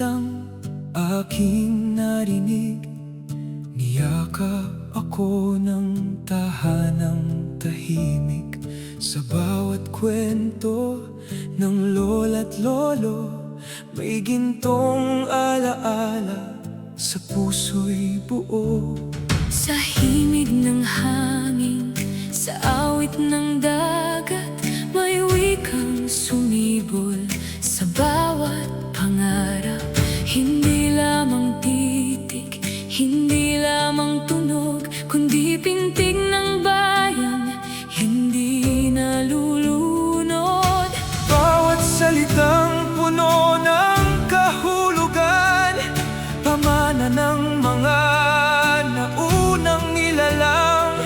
salitang aking narinig, niyakap ako ng tahanang tahimik. Sa bawat kwento ng lola't lolo, may gintong alaala sa puso'y buo. Sa himig ng hangin, sa awit ng dagat, may wikang sumibol sa bawat pangarap. Hindi lamang titik, hindi lamang tunog, kundi pintig ng bayan, hindi nalulunod. Bawat salitang puno ng kahulugan, pamana ng mga naunang nilalang.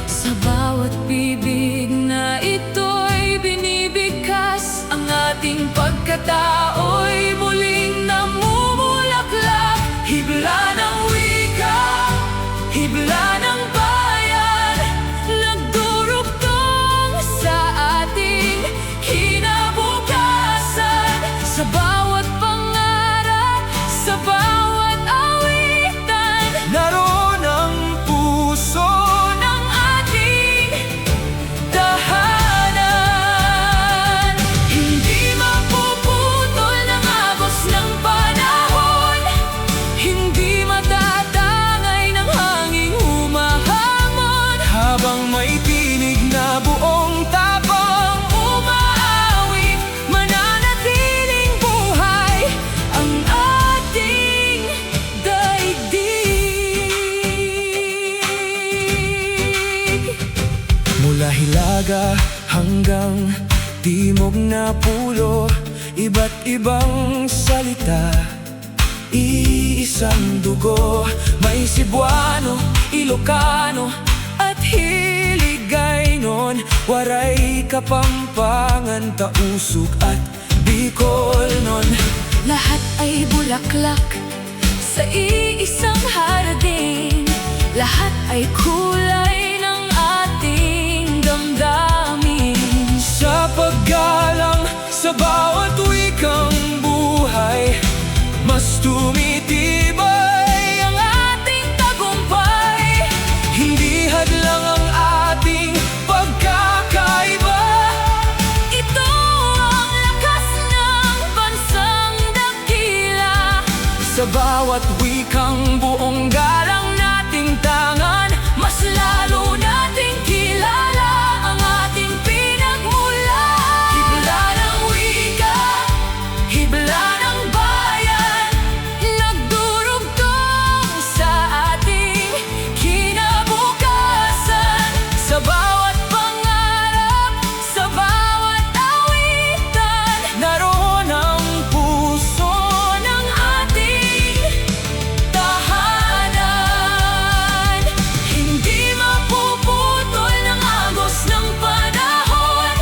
Sa bawat bibig na ito'y binibigkas, ang ating pagkatao'y muling namumulaklak. Hibla ng wika, hibla ng bayan, nagdurugtong sa ating kinabukasan. Sa bawat pangarap, sa bawat awitan, Naroon ang puso ng ating tahanan. Hindi mapuputol ng agos ng panahon, hindi matatangay ng hanging humahamon. habang may tinig na buong tapang Umaawit, mananatiling buhay ang ating daigdig. mula Hilaga hanggang timog na pulo, iba't ibang salita, iisang dugo. May Cebuano, Ilocano at Hiligaynon, Waray, Kapampangan, Tausug at Bicol nun. Lahat ay bulaklak sa iisang hardin, lahat ay kulay ng ating damdamin. Sa paggalang sa bawat wikang buhay, mas tumitibay Ang ating tagumpay, Hindi hadlang ang ating pagkakaiba. ito ang lakas ng bansang dakila. Sa bawat wikang buong galang nating tangan, Mas lalo nating kilala ang ating pinagmulan. Hibla ng wika, hibla ng bayan, nagdurugtong sa ating kinabukasan. Sa bawat pangarap, sa bawat awitan, naroon ang puso ng ating tahanan. Hindi mapuputol ng agos ng panahon,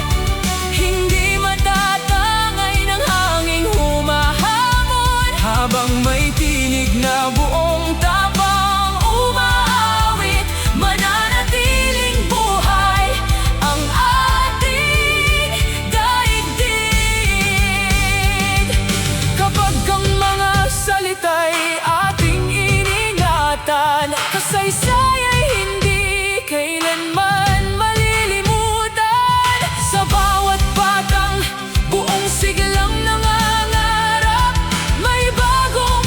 hindi matatangay ng hanging humahamon. habang may tinig na buong Tapang umaawit, mananatiling buhay ang ating daigdig. kapag ang mga salita'y ating iningatan. Kasaysay ay hindi kailanman malilimutan. Sa bawat batang buong siglang nangangarap, may bagong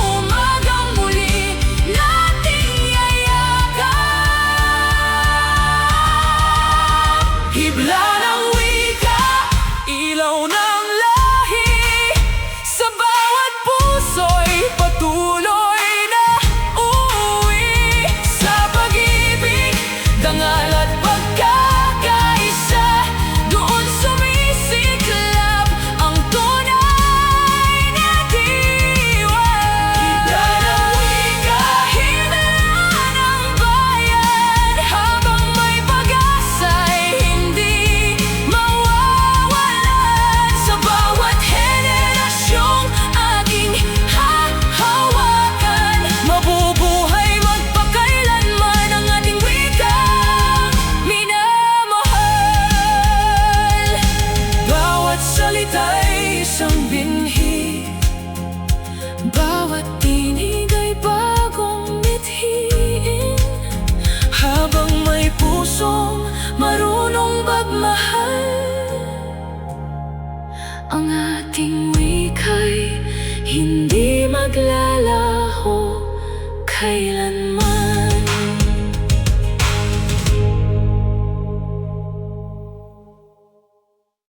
naglalaho kailanman.